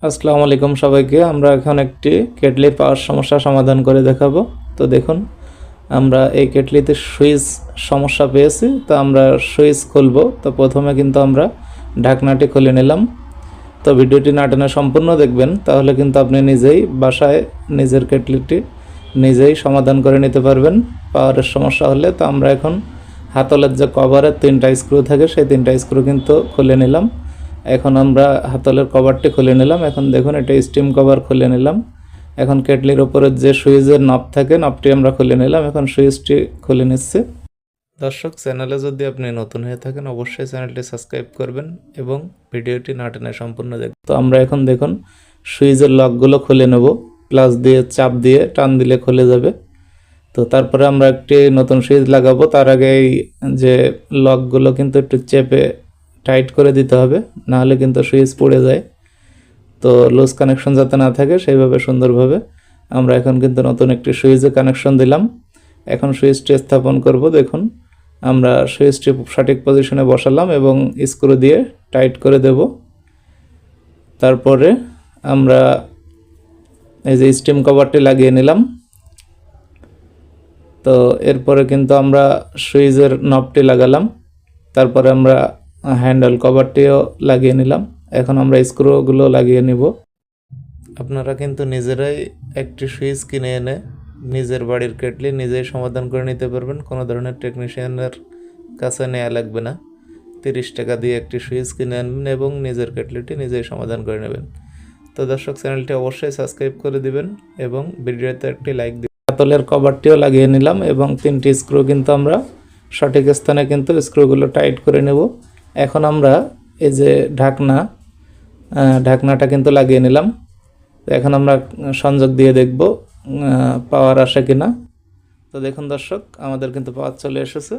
আসসালামু আলাইকুম সবাইকে। আমরা এখন একটি কেটলি পাওয়ার সমস্যা সমাধান করে দেখাবো। তো দেখুন, আমরা এই কেটলিতে সুইচ সমস্যা পেয়েছি, তো আমরা সুইচ খুলবো। তো প্রথমে কিন্তু আমরা ঢাকনাটি খুলে নিলাম। তো ভিডিওটি না টেনে সম্পূর্ণ দেখবেন, তাহলে কিন্তু আপনি নিজেই বাসায় নিজের কেটলিটি নিজেই সমাধান করে নিতে পারবেন পাওয়ারের সমস্যা হলে। তো আমরা এখন হাতলের যে কভারের 3টা স্ক্রু থাকে, সেই 3টা স্ক্রু কিন্তু খুলে নিলাম। এখন আমরা হাতলের কভারটি খুলে নিলাম। এখন দেখুন, এটা স্টিম কভার খুলে নিলাম। এখন কেটলির ওপরে যে সুইচের নব থাকে, নবটি আমরা খুলে নিলাম। এখন সুইচটি খুলে নিচ্ছে। দর্শক, চ্যানেলে যদি আপনি নতুন হয়ে থাকেন, অবশ্যই চ্যানেলটি সাবস্ক্রাইব করবেন এবং ভিডিওটি না টেনে সম্পূর্ণ দেখবেন। তো আমরা এখন দেখুন সুইচের লকগুলো খুলে নেব। প্লাস দিয়ে চাপ দিয়ে টান দিলে খুলে যাবে। তো তারপরে আমরা একটি নতুন সুইচ লাগাবো। তার আগে এই যে লকগুলো কিন্তু একটু চেপে টাইট করে দিতে হবে, নাহলে কিন্তু সুইচ পড়ে যায়। তো লুজ কানেকশন যাতে না থাকে, সেইভাবে সুন্দরভাবে আমরা এখন কিন্তু নতুন একটি সুইচে কানেকশন দিলাম। এখন সুইচটি স্থাপন করব। দেখুন, আমরা সুইচটি সঠিক পজিশনে বসালাম এবং স্ক্রু দিয়ে টাইট করে দেব। তারপরে আমরা এই যে স্টিম কভারটি লাগিয়ে নিলাম। তো এরপরে কিন্তু আমরা সুইচের নবটি লাগালাম। তারপরে আমরা হ্যান্ডেল কভারটিও লাগিয়ে নিলাম। এখন আমরা স্ক্রুগুলো লাগিয়ে নিব। আপনারা কিন্তু নিজেরাই একটি সুইচ কিনে এনে নিজের বাড়ির কেটলি নিজেই সমাধান করে নিতে পারবেন। কোনো ধরনের টেকনিশিয়ানের কাছে নেওয়া লাগবে না। 30 টাকা দিয়ে একটি সুইচ কিনে আনবেন এবং নিজের কেটলিটি নিজেই সমাধান করে নেবেন। তো দর্শক, চ্যানেলটি অবশ্যই সাবস্ক্রাইব করে দিবেন এবং ভিডিওতে একটি লাইক দিবেন। হাতলের কভারটিও লাগিয়ে নিলাম এবং 3টি স্ক্রু কিন্তু আমরা সঠিক স্থানে কিন্তু স্ক্রুগুলো টাইট করে নেব। এখন আমরা এই যে ঢাকনাটা কিন্তু লাগিয়ে নিলাম। তো এখন আমরা সংযোগ দিয়ে দেখব পাওয়ার আসে কিনা। তো দেখুন দর্শক, আমাদের কিন্তু পাওয়ার চলে এসেছে।